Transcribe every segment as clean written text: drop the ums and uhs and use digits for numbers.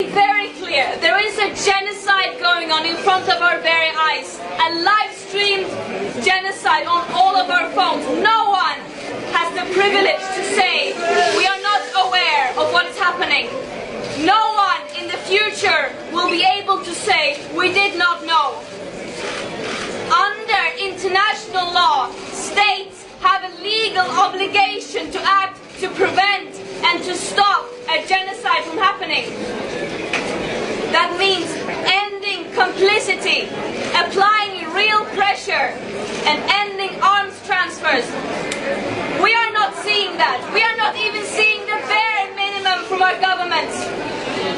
Very clear, there is a genocide going on in front of our very eyes, a live-streamed genocide on all of our phones. No one has the privilege to say we are not aware of what is happening. No one in the future will be able to say we did not know. Under international law, states have a legal obligation to act to prevent and to stop a genocide from happening. That means ending complicity, applying real pressure, and ending arms transfers. We are not seeing that. We are not even seeing the bare minimum from our governments.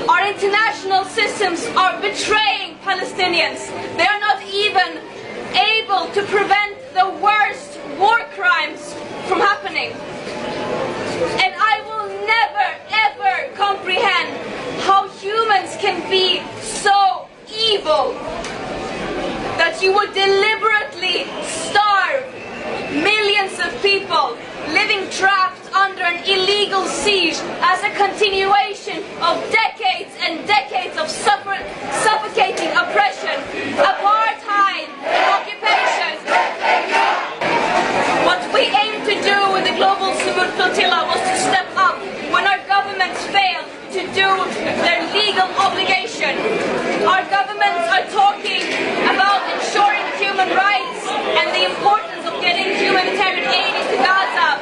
Our international systems are betraying Palestinians. They are not even able to prevent the worst war crimes from happening. And I will never, ever comprehend how humans can be so evil that you would deliberately starve millions of people living trapped under an illegal siege as a continuation of decades and decades of suffocating oppression, apartheid, occupation. What we aim to do with the global Sumud flotilla was to step up when our governments failed to do their legal obligation. Our governments are talking about ensuring human rights and the importance of getting humanitarian aid into Gaza,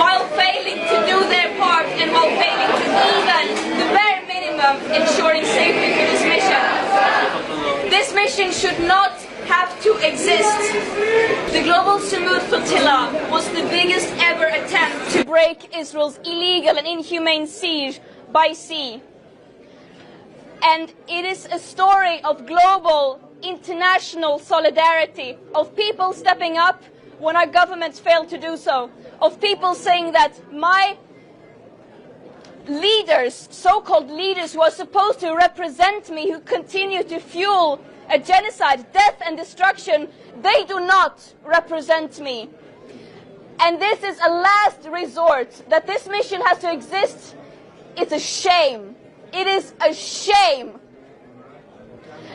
while failing to do their part and while failing to even the bare minimum ensuring safety for this mission. This mission should not have to exist. The global Sumud flotilla was the biggest ever attempt to break Israel's illegal and inhumane siege by sea. And it is a story of global international solidarity, of people stepping up when our governments fail to do so, of people saying that my leaders, so-called leaders who are supposed to represent me, who continue to fuel a genocide, death and destruction, they do not represent me. And this is a last resort. That this mission has to exist, it's a shame. It is a shame.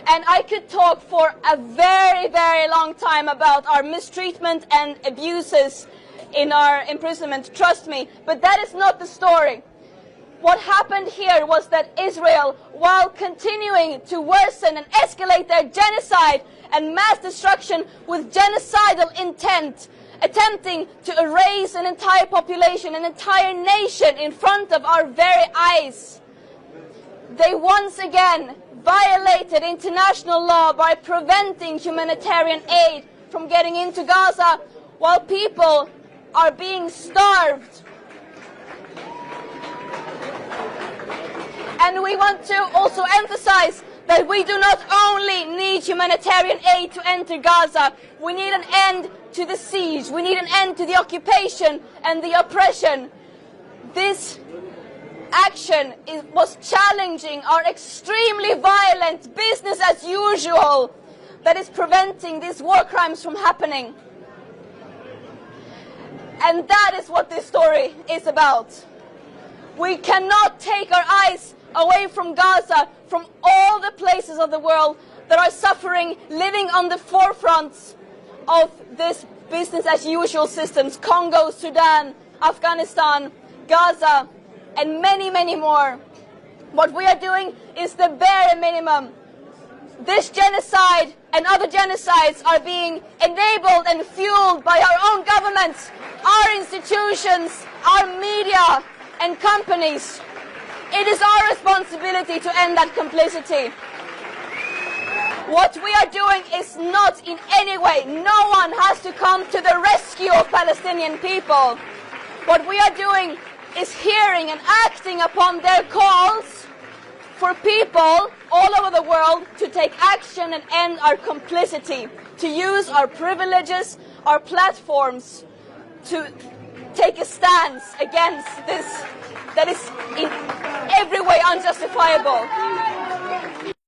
And I could talk for a very, very long time about our mistreatment and abuses in our imprisonment, trust me, but that is not the story. What happened here was that Israel, while continuing to worsen and escalate their genocide and mass destruction with genocidal intent, attempting to erase an entire population, an entire nation in front of our very eyes, they once again violated international law by preventing humanitarian aid from getting into Gaza while people are being starved. And we want to also emphasize that we do not only need humanitarian aid to enter Gaza, we need an end to the siege, we need an end to the occupation and the oppression. This action was challenging our extremely violent business as usual that is preventing these war crimes from happening. And that is what this story is about. We cannot take our eyes away from Gaza, from all the places of the world that are suffering, living on the forefronts of this business as usual systems. Congo, Sudan, Afghanistan, Gaza, and many, many more. What we are doing is the bare minimum. This genocide and other genocides are being enabled and fueled by our own governments, our institutions, our media and companies. It is our responsibility to end that complicity. What we are doing is not in any way, no one has to come to the rescue of Palestinian people. What we are doing is hearing and acting upon their calls for people all over the world to take action and end our complicity, to use our privileges, our platforms to take a stance against this that is in every way unjustifiable.